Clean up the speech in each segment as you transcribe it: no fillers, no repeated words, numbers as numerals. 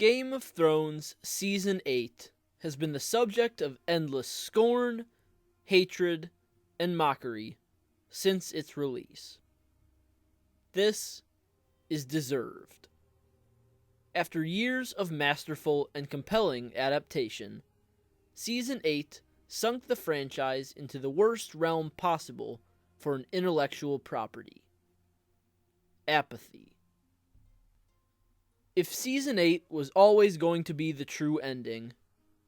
Game of Thrones Season 8 has been the subject of endless scorn, hatred, and mockery since its release. This is deserved. After years of masterful and compelling adaptation, Season 8 sunk the franchise into the worst realm possible for an intellectual property: apathy. If Season 8 was always going to be the true ending,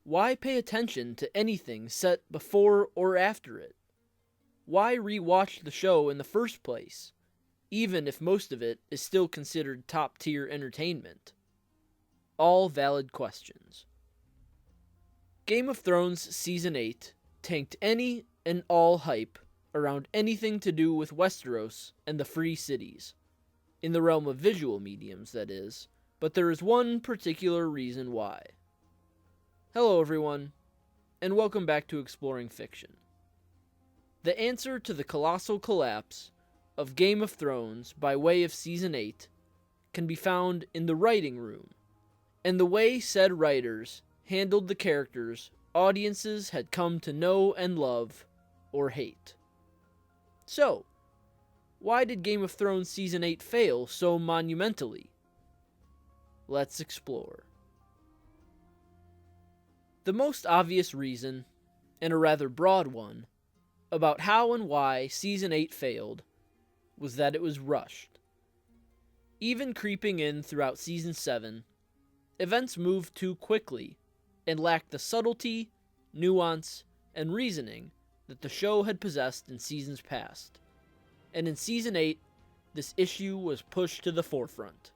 why pay attention to anything set before or after it? Why rewatch the show in the first place, even if most of it is still considered top-tier entertainment? All valid questions. Game of Thrones Season 8 tanked any and all hype around anything to do with Westeros and the Free Cities, in the realm of visual mediums, that is, but there is one particular reason why. Hello everyone, and welcome back to Exploring Fiction. The answer to the colossal collapse of Game of Thrones by way of Season 8 can be found in the writing room, and the way said writers handled the characters audiences had come to know and love, or hate. So, why did Game of Thrones Season 8 fail so monumentally? Let's explore. The most obvious reason, and a rather broad one, about how and why Season 8 failed was that it was rushed. Even creeping in throughout Season 7, events moved too quickly and lacked the subtlety, nuance, and reasoning that the show had possessed in seasons past. And in Season 8, this issue was pushed to the forefront.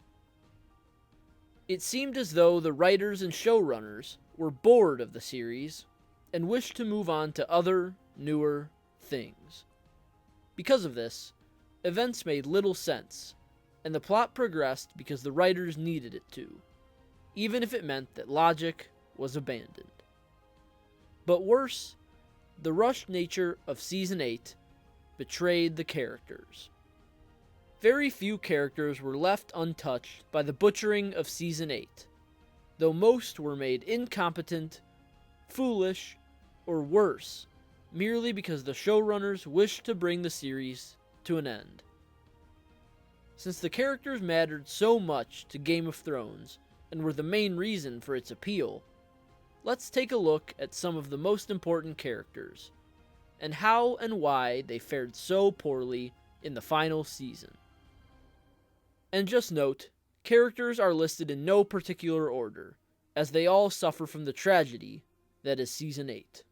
It seemed as though the writers and showrunners were bored of the series and wished to move on to other, newer things. Because of this, events made little sense, and the plot progressed because the writers needed it to, even if it meant that logic was abandoned. But worse, the rushed nature of Season 8 betrayed the characters. Very few characters were left untouched by the butchering of Season 8, though most were made incompetent, foolish, or worse, merely because the showrunners wished to bring the series to an end. Since the characters mattered so much to Game of Thrones and were the main reason for its appeal, let's take a look at some of the most important characters, and how and why they fared so poorly in the final season. And just note, characters are listed in no particular order, as they all suffer from the tragedy that is Season 8.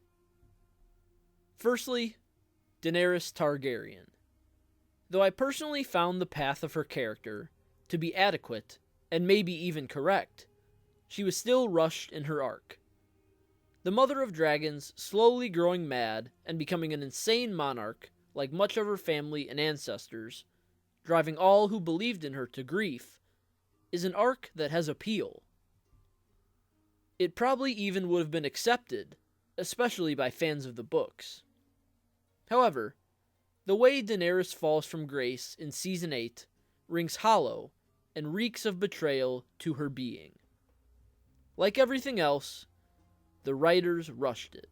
Firstly, Daenerys Targaryen. Though I personally found the path of her character to be adequate and maybe even correct, she was still rushed in her arc. The Mother of Dragons slowly growing mad and becoming an insane monarch like much of her family and ancestors, driving all who believed in her to grief, is an arc that has appeal. It probably even would have been accepted, especially by fans of the books. However, the way Daenerys falls from grace in Season 8 rings hollow and reeks of betrayal to her being. Like everything else, the writers rushed it.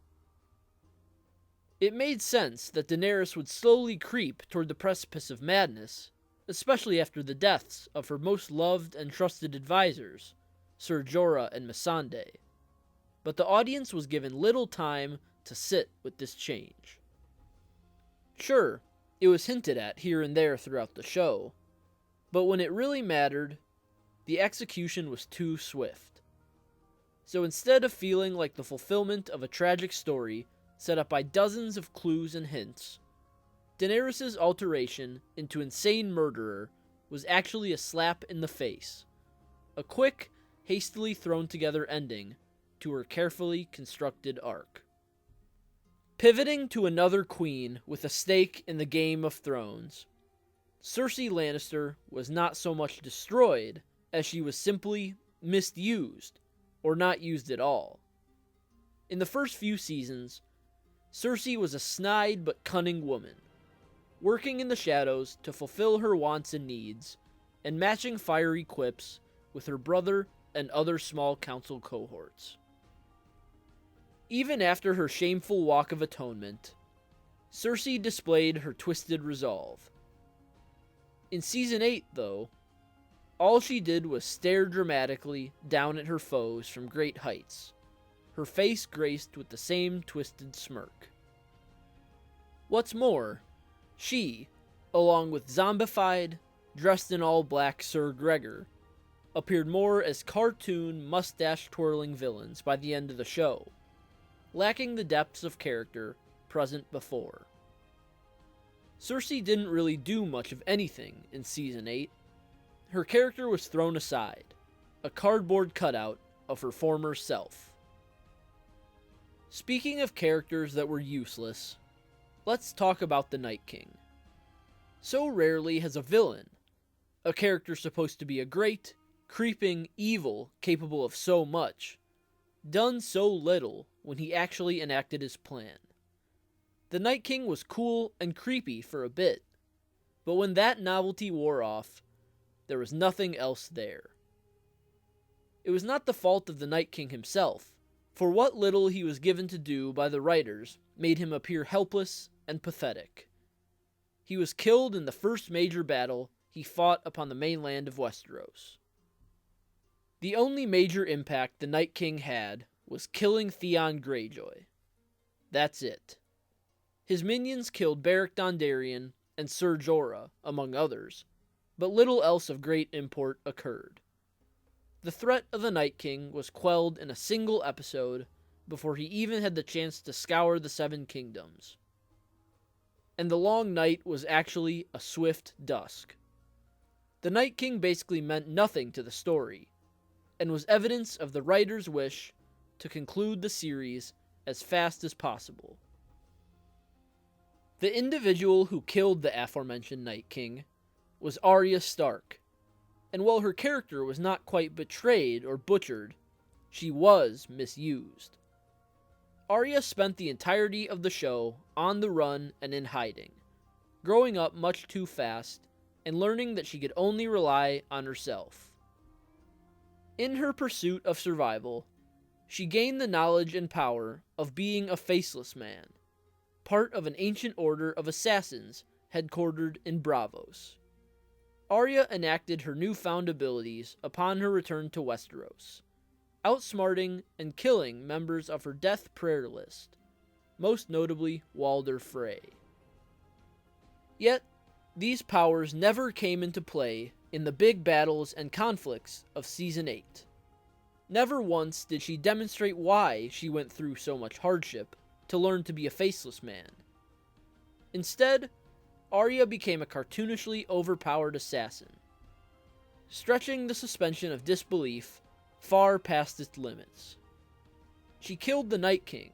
It made sense that Daenerys would slowly creep toward the precipice of madness, especially after the deaths of her most loved and trusted advisors, Ser Jorah and Missandei. But the audience was given little time to sit with this change. Sure, it was hinted at here and there throughout the show, but when it really mattered, the execution was too swift. So instead of feeling like the fulfillment of a tragic story set up by dozens of clues and hints, Daenerys' alteration into insane murderer was actually a slap in the face. A quick, hastily thrown together ending to her carefully constructed arc. Pivoting to another queen with a stake in the Game of Thrones, Cersei Lannister was not so much destroyed as she was simply misused, or not used at all. In the first few seasons, Cersei was a snide but cunning woman, working in the shadows to fulfill her wants and needs, and matching fiery quips with her brother and other small council cohorts. Even after her shameful walk of atonement, Cersei displayed her twisted resolve. In Season 8, though, all she did was stare dramatically down at her foes from great heights, her face graced with the same twisted smirk. What's more, she, along with zombified, dressed in all black Sir Gregor, appeared more as cartoon, mustache-twirling villains by the end of the show, lacking the depths of character present before. Cersei didn't really do much of anything in Season 8. Her character was thrown aside, a cardboard cutout of her former self. Speaking of characters that were useless, let's talk about the Night King. So rarely has a villain, a character supposed to be a great, creeping evil capable of so much, done so little when he actually enacted his plan. The Night King was cool and creepy for a bit, but when that novelty wore off, there was nothing else there. It was not the fault of the Night King himself, for what little he was given to do by the writers made him appear helpless and pathetic. He was killed in the first major battle he fought upon the mainland of Westeros. The only major impact the Night King had was killing Theon Greyjoy. That's it. His minions killed Beric Dondarrion and Ser Jorah, among others, but little else of great import occurred. The threat of the Night King was quelled in a single episode before he even had the chance to scour the Seven Kingdoms. And the long night was actually a swift dusk. The Night King basically meant nothing to the story, and was evidence of the writer's wish to conclude the series as fast as possible. The individual who killed the aforementioned Night King was Arya Stark, and while her character was not quite betrayed or butchered, she was misused. Arya spent the entirety of the show on the run and in hiding, growing up much too fast and learning that she could only rely on herself. In her pursuit of survival, she gained the knowledge and power of being a faceless man, part of an ancient order of assassins headquartered in Braavos. Arya enacted her newfound abilities upon her return to Westeros, outsmarting and killing members of her death prayer list, most notably Walder Frey. Yet, these powers never came into play in the big battles and conflicts of Season 8. Never once did she demonstrate why she went through so much hardship to learn to be a faceless man. Instead, Arya became a cartoonishly overpowered assassin, stretching the suspension of disbelief far past its limits. She killed the Night King,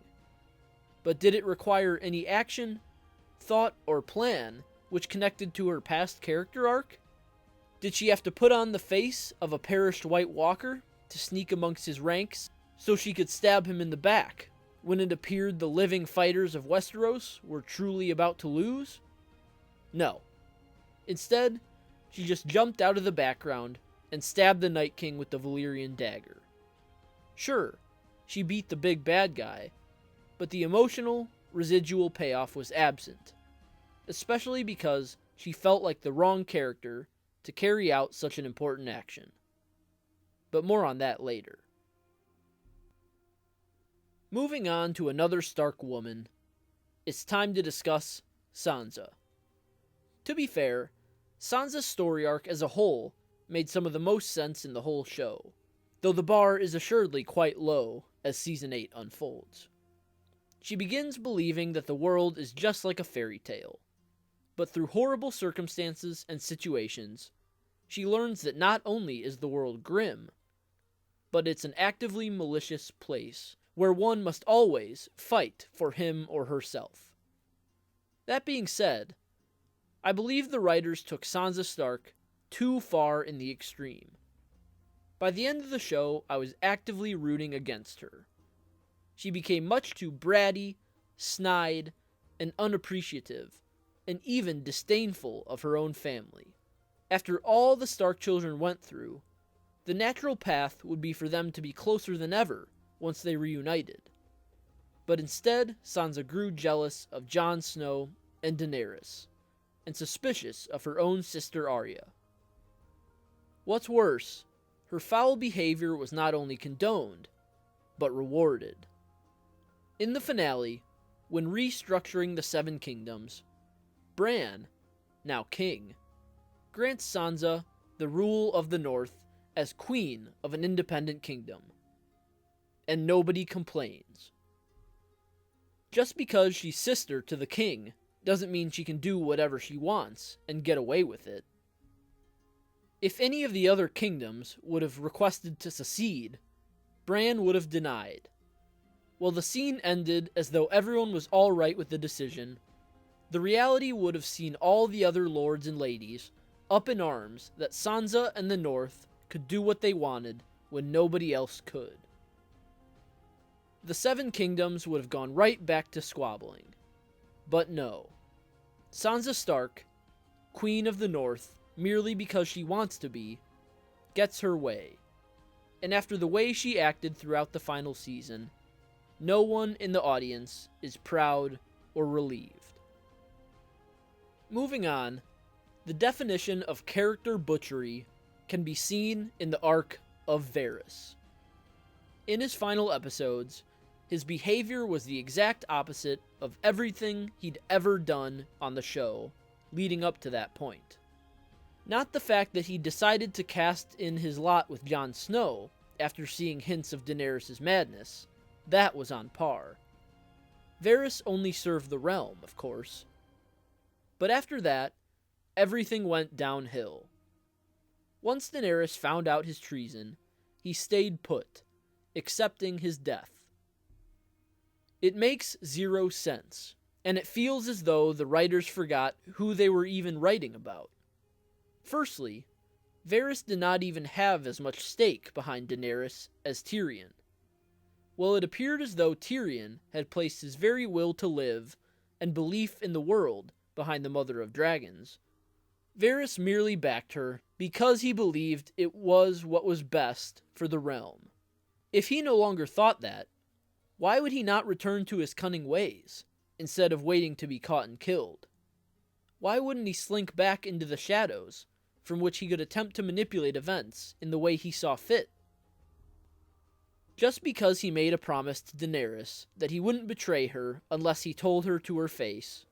but did it require any action, thought, or plan which connected to her past character arc? Did she have to put on the face of a perished White Walker to sneak amongst his ranks so she could stab him in the back when it appeared the living fighters of Westeros were truly about to lose? No. Instead, she just jumped out of the background and stabbed the Night King with the Valyrian dagger. Sure, she beat the big bad guy, but the emotional, residual payoff was absent, especially because she felt like the wrong character to carry out such an important action. But more on that later. Moving on to another Stark woman, it's time to discuss Sansa. To be fair, Sansa's story arc as a whole made some of the most sense in the whole show, though the bar is assuredly quite low as Season 8 unfolds. She begins believing that the world is just like a fairy tale, but through horrible circumstances and situations, she learns that not only is the world grim, but it's an actively malicious place where one must always fight for him or herself. That being said, I believe the writers took Sansa Stark too far in the extreme. By the end of the show, I was actively rooting against her. She became much too bratty, snide, and unappreciative, and even disdainful of her own family. After all the Stark children went through, The natural path would be for them to be closer than ever once they reunited. But instead, Sansa grew jealous of Jon Snow and Daenerys, and suspicious of her own sister Arya. What's worse, her foul behavior was not only condoned, but rewarded. In the finale, when restructuring the Seven Kingdoms, Bran, now king, grants Sansa the rule of the North as queen of an independent kingdom. And nobody complains. Just because she's sister to the king doesn't mean she can do whatever she wants and get away with it. If any of the other kingdoms would have requested to secede, Bran would have denied. While the scene ended as though everyone was alright with the decision, the reality would have seen all the other lords and ladies up in arms that Sansa and the North could do what they wanted when nobody else could. The Seven Kingdoms would have gone right back to squabbling. But no. Sansa Stark, Queen of the North, merely because she wants to be, gets her way. And after the way she acted throughout the final season, no one in the audience is proud or relieved. Moving on, the definition of character butchery can be seen in the arc of Varys. In his final episodes, his behavior was the exact opposite of everything he'd ever done on the show leading up to that point. Not the fact that he decided to cast in his lot with Jon Snow after seeing hints of Daenerys' madness. That was on par. Varys only served the realm, of course. But after that, everything went downhill. Once Daenerys found out his treason, he stayed put, accepting his death. It makes zero sense, and it feels as though the writers forgot who they were even writing about. Firstly, Varys did not even have as much stake behind Daenerys as Tyrion. While it appeared as though Tyrion had placed his very will to live and belief in the world behind the Mother of Dragons, Varys merely backed her because he believed it was what was best for the realm. If he no longer thought that, why would he not return to his cunning ways, instead of waiting to be caught and killed? Why wouldn't he slink back into the shadows, from which he could attempt to manipulate events in the way he saw fit? Just because he made a promise to Daenerys that he wouldn't betray her unless he told her to her face,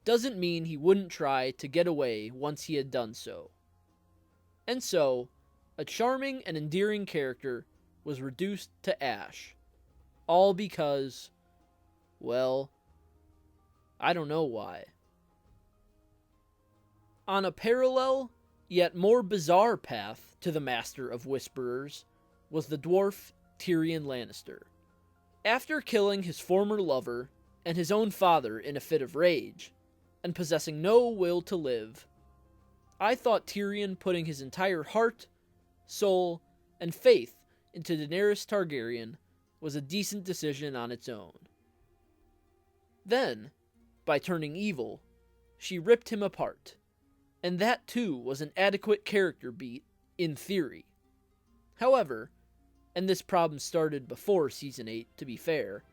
doesn't mean he wouldn't try to get away once he had done so. And so, a charming and endearing character was reduced to ash. All because, well, I don't know why. On a parallel, yet more bizarre path to the Master of Whisperers was the dwarf Tyrion Lannister. After killing his former lover and his own father in a fit of rage, and possessing no will to live, I thought Tyrion putting his entire heart, soul, and faith into Daenerys Targaryen was a decent decision on its own. Then, by turning evil, she ripped him apart, and that too was an adequate character beat, in theory. However, and this problem started before Season 8, to be fair,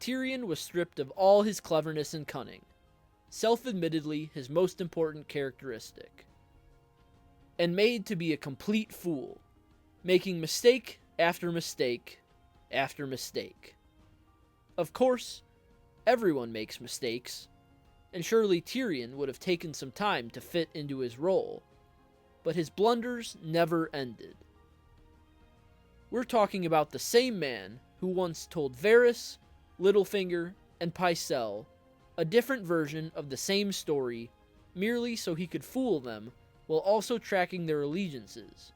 Tyrion was stripped of all his cleverness and cunning, self-admittedly his most important characteristic, and made to be a complete fool, making mistake after mistake after mistake. Of course, everyone makes mistakes, and surely Tyrion would have taken some time to fit into his role, but his blunders never ended. We're talking about the same man who once told Varys, Littlefinger, and Pycelle a different version of the same story merely so he could fool them while also tracking their allegiances.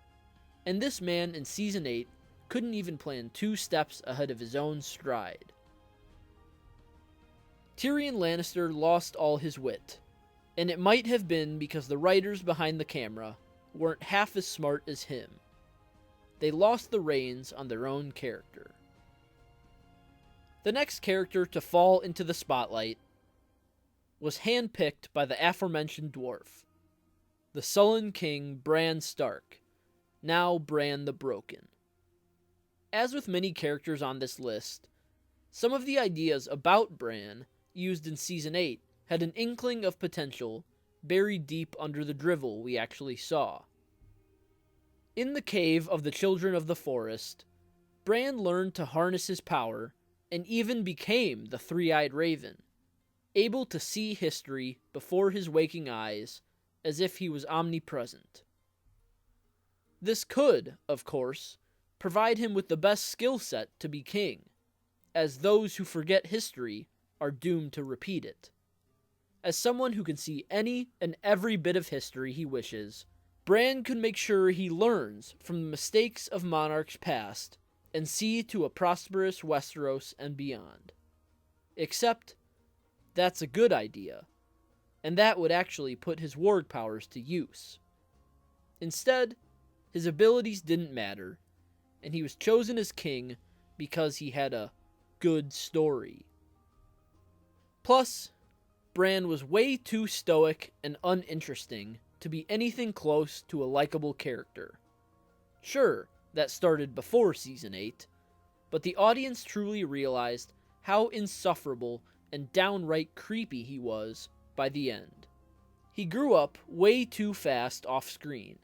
And this man in Season 8 couldn't even plan 2 steps ahead of his own stride. Tyrion Lannister lost all his wit, and it might have been because the writers behind the camera weren't half as smart as him. They lost the reins on their own character. The next character to fall into the spotlight was handpicked by the aforementioned dwarf, the sullen king Bran Stark, now Bran the Broken. As with many characters on this list, some of the ideas about Bran used in Season 8 had an inkling of potential buried deep under the drivel we actually saw. In the Cave of the Children of the Forest, Bran learned to harness his power and even became the Three-Eyed Raven, able to see history before his waking eyes as if he was omnipresent. This could, of course, provide him with the best skill set to be king, as those who forget history are doomed to repeat it. As someone who can see any and every bit of history he wishes, Bran could make sure he learns from the mistakes of monarchs past and see to a prosperous Westeros and beyond. Except, that's a good idea, and that would actually put his warg powers to use. Instead, his abilities didn't matter, and he was chosen as king because he had a good story. Plus, Bran was way too stoic and uninteresting to be anything close to a likable character. Sure, that started before Season 8, but the audience truly realized how insufferable and downright creepy he was by the end. He grew up way too fast off screen,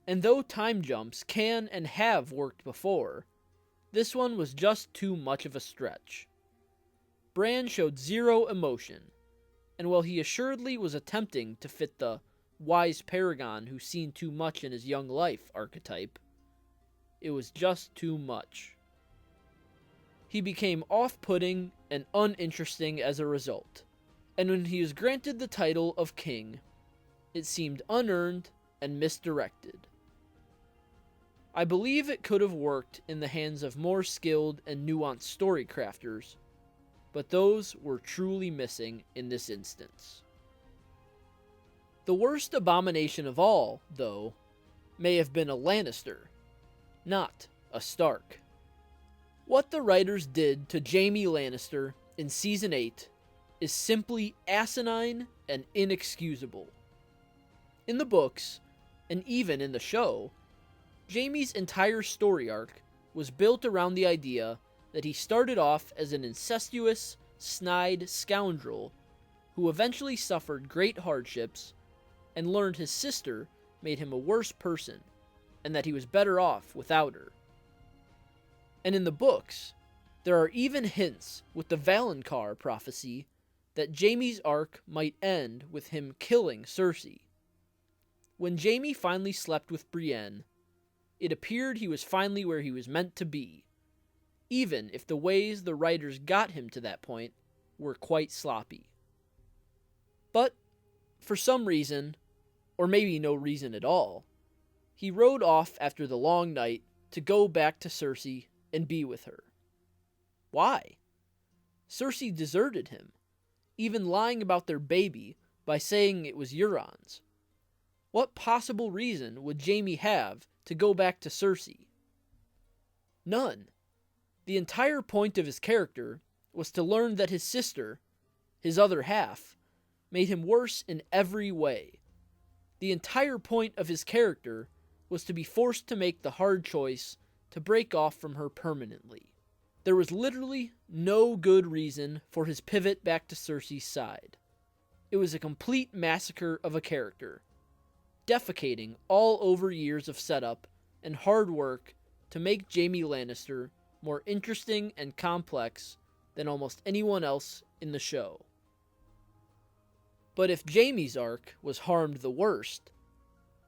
and though time jumps can and have worked before, this one was just too much of a stretch. Bran showed zero emotion, and while he assuredly was attempting to fit the wise paragon who's seen too much in his young life archetype, it was just too much. He became off-putting and uninteresting as a result, and when he was granted the title of king, it seemed unearned and misdirected. I believe it could have worked in the hands of more skilled and nuanced story crafters, but those were truly missing in this instance. The worst abomination of all, though, may have been a Lannister, not a Stark. What the writers did to Jaime Lannister in Season 8 is simply asinine and inexcusable. In the books, and even in the show, Jaime's entire story arc was built around the idea that he started off as an incestuous, snide scoundrel who eventually suffered great hardships and learned his sister made him a worse person and that he was better off without her. And in the books, there are even hints with the Valonqar prophecy that Jaime's arc might end with him killing Cersei. When Jaime finally slept with Brienne, it appeared he was finally where he was meant to be, even if the ways the writers got him to that point were quite sloppy. But, for some reason, or maybe no reason at all, he rode off after the long night to go back to Cersei and be with her. Why? Cersei deserted him, even lying about their baby by saying it was Euron's. What possible reason would Jaime have to go back to Cersei? None. The entire point of his character was to learn that his sister, his other half, made him worse in every way. The entire point of his character was to be forced to make the hard choice to break off from her permanently. There was literally no good reason for his pivot back to Cersei's side. It was a complete massacre of a character, defecating all over years of setup and hard work to make Jaime Lannister more interesting and complex than almost anyone else in the show. But if Jaime's arc was harmed the worst,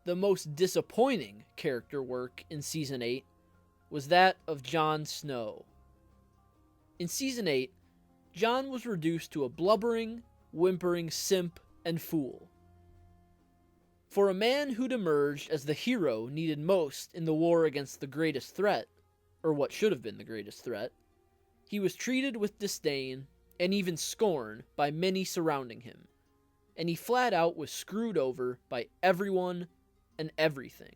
the most disappointing character work in Season 8 was that of Jon Snow. In Season 8, Jon was reduced to a blubbering, whimpering simp and fool. For a man who'd emerged as the hero needed most in the war against the greatest threat, or what should have been the greatest threat, he was treated with disdain and even scorn by many surrounding him, and he flat out was screwed over by everyone and everything.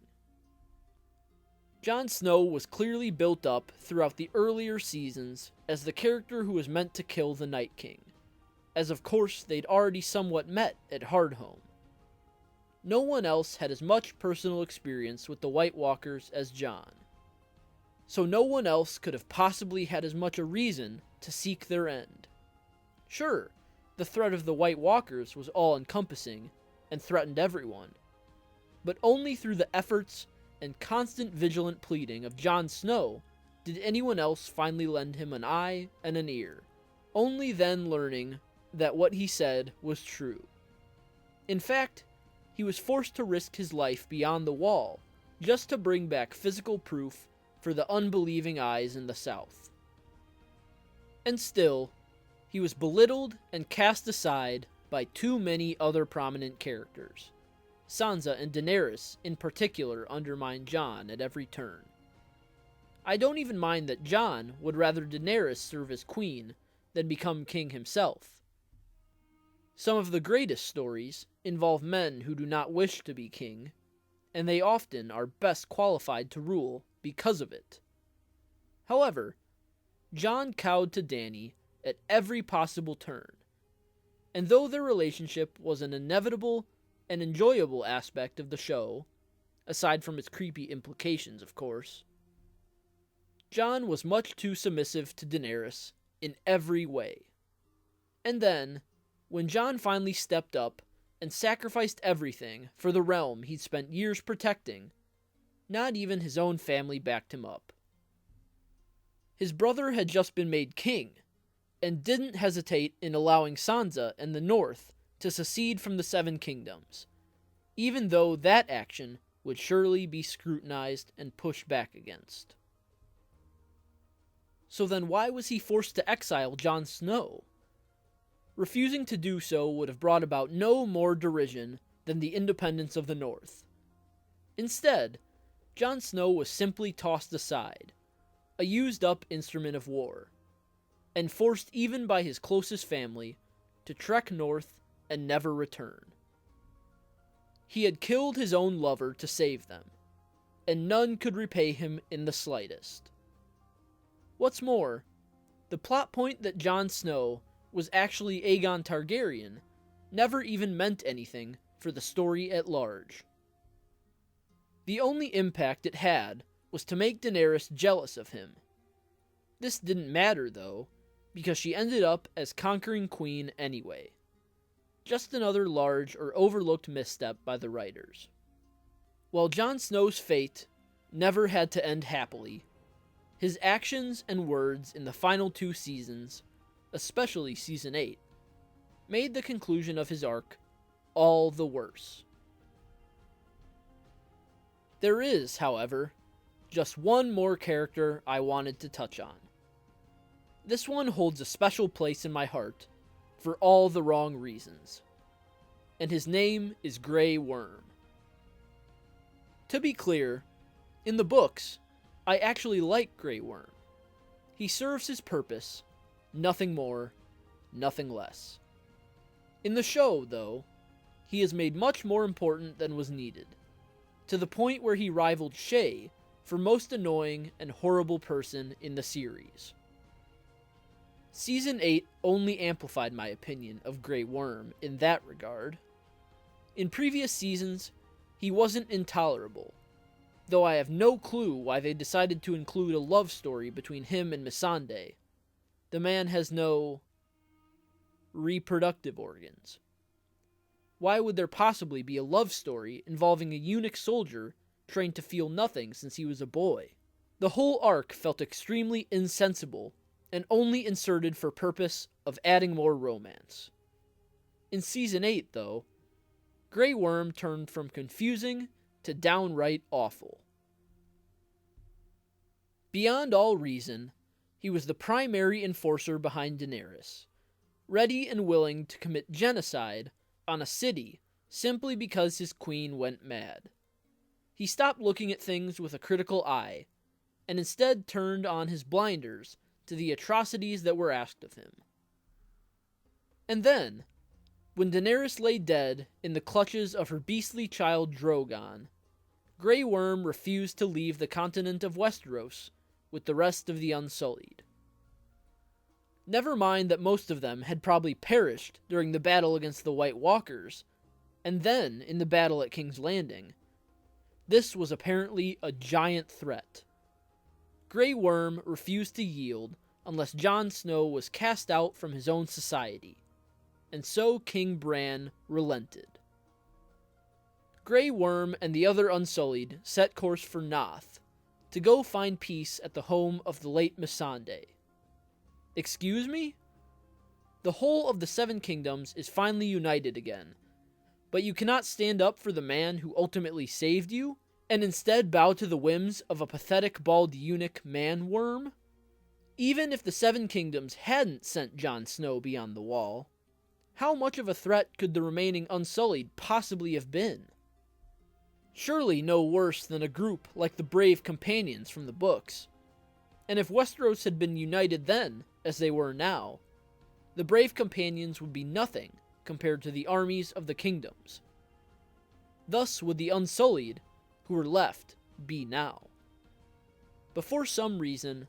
Jon Snow was clearly built up throughout the earlier seasons as the character who was meant to kill the Night King, as of course they'd already somewhat met at Hardhome. no one else had as much personal experience with the White Walkers as Jon. So no one else could have possibly had as much a reason to seek their end. Sure, the threat of the White Walkers was all-encompassing and threatened everyone, but only through the efforts and constant vigilant pleading of Jon Snow did anyone else finally lend him an eye and an ear, only then learning that what he said was true. In fact, he was forced to risk his life beyond the wall just to bring back physical proof for the unbelieving eyes in the South. And still, he was belittled and cast aside by too many other prominent characters. Sansa and Daenerys in particular undermined Jon at every turn. I don't even mind that Jon would rather Daenerys serve as queen than become king himself. Some of the greatest stories involve men who do not wish to be king, and they often are best qualified to rule because of it. However, Jon cowed to Dany at every possible turn, and though their relationship was an inevitable and enjoyable aspect of the show, aside from its creepy implications, of course, Jon was much too submissive to Daenerys in every way. And then, when Jon finally stepped up and sacrificed everything for the realm he'd spent years protecting, not even his own family backed him up. His brother had just been made king, and didn't hesitate in allowing Sansa and the North to secede from the Seven Kingdoms, even though that action would surely be scrutinized and pushed back against. So then why was he forced to exile Jon Snow? Refusing to do so would have brought about no more derision than the independence of the North. Instead, Jon Snow was simply tossed aside, a used-up instrument of war, and forced even by his closest family to trek north and never return. He had killed his own lover to save them, and none could repay him in the slightest. What's more, the plot point that Jon Snow was actually Aegon Targaryen never even meant anything for the story at large. The only impact it had was to make Daenerys jealous of him. This didn't matter, though, because she ended up as conquering queen anyway. Just another large or overlooked misstep by the writers. While Jon Snow's fate never had to end happily, his actions and words in the final 2 seasons, especially Season 8, made the conclusion of his arc all the worse. There is, however, just one more character I wanted to touch on. This one holds a special place in my heart for all the wrong reasons, and his name is Grey Worm. To be clear, in the books, I actually like Grey Worm. He serves his purpose, nothing more, nothing less. In the show, though, he is made much more important than was needed, to the point where he rivaled Shae for most annoying and horrible person in the series. Season 8 only amplified my opinion of Grey Worm in that regard. In previous seasons, he wasn't intolerable, though I have no clue why they decided to include a love story between him and Missandei. The man has no reproductive organs. Why would there possibly be a love story involving a eunuch soldier trained to feel nothing since he was a boy? The whole arc felt extremely insensible and only inserted for purpose of adding more romance. In Season 8, though, Grey Worm turned from confusing to downright awful. Beyond all reason, he was the primary enforcer behind Daenerys, ready and willing to commit genocide on a city simply because his queen went mad. He stopped looking at things with a critical eye, and instead turned on his blinders to the atrocities that were asked of him. And then, when Daenerys lay dead in the clutches of her beastly child Drogon, Grey Worm refused to leave the continent of Westeros with the rest of the Unsullied. Never mind that most of them had probably perished during the battle against the White Walkers, and then in the battle at King's Landing. This was apparently a giant threat. Grey Worm refused to yield unless Jon Snow was cast out from his own society, and so King Bran relented. Grey Worm and the other Unsullied set course for Noth to go find peace at the home of the late Missandei. Excuse me? The whole of the Seven Kingdoms is finally united again, but you cannot stand up for the man who ultimately saved you, and instead bow to the whims of a pathetic bald eunuch man-worm? Even if the Seven Kingdoms hadn't sent Jon Snow beyond the wall, how much of a threat could the remaining Unsullied possibly have been? Surely no worse than a group like the Brave Companions from the books. And if Westeros had been united then, as they were now, the Brave Companions would be nothing compared to the armies of the kingdoms. Thus would the Unsullied, who were left, be now. But for some reason,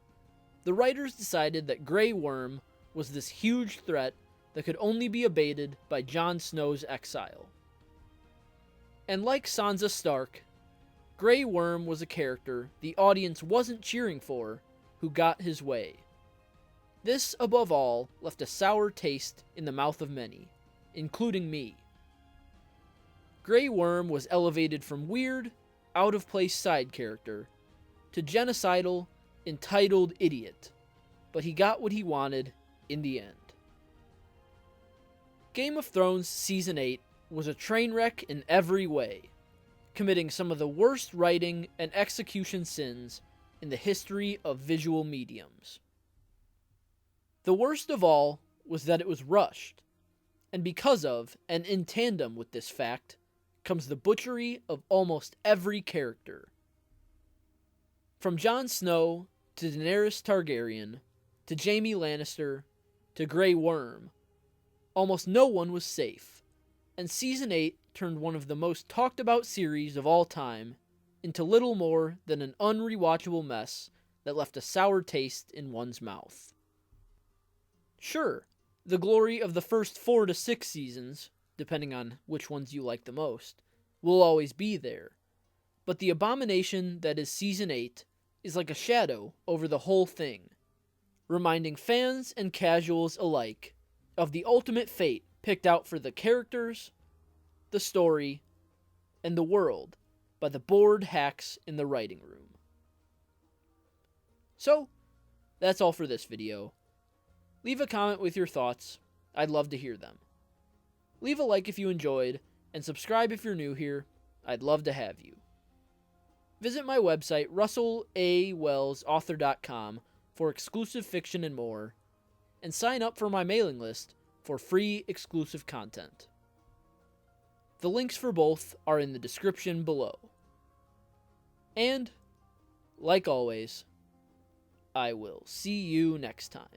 the writers decided that Grey Worm was this huge threat that could only be abated by Jon Snow's exile. And like Sansa Stark, Grey Worm was a character the audience wasn't cheering for who got his way. This, above all, left a sour taste in the mouth of many, including me. Grey Worm was elevated from weird, out-of-place side character to genocidal, entitled idiot, but he got what he wanted in the end. Game of Thrones Season 8 was a train wreck in every way, committing some of the worst writing and execution sins in the history of visual mediums. The worst of all was that it was rushed, and because of, and in tandem with this fact, comes the butchery of almost every character. From Jon Snow, to Daenerys Targaryen, to Jaime Lannister, to Grey Worm, almost no one was safe, and Season 8 turned one of the most talked about series of all time into little more than an unrewatchable mess that left a sour taste in one's mouth. Sure, the glory of the first 4 to 6 seasons, depending on which ones you like the most, will always be there, but the abomination that is Season 8 is like a shadow over the whole thing, reminding fans and casuals alike of the ultimate fate picked out for the characters, the story, and the world by the bored hacks in the writing room. So, that's all for this video. Leave a comment with your thoughts. I'd love to hear them. Leave a like if you enjoyed, and subscribe if you're new here. I'd love to have you. Visit my website, russellawellsauthor.com, for exclusive fiction and more, and sign up for my mailing list for free exclusive content. The links for both are in the description below. And, like always, I will see you next time.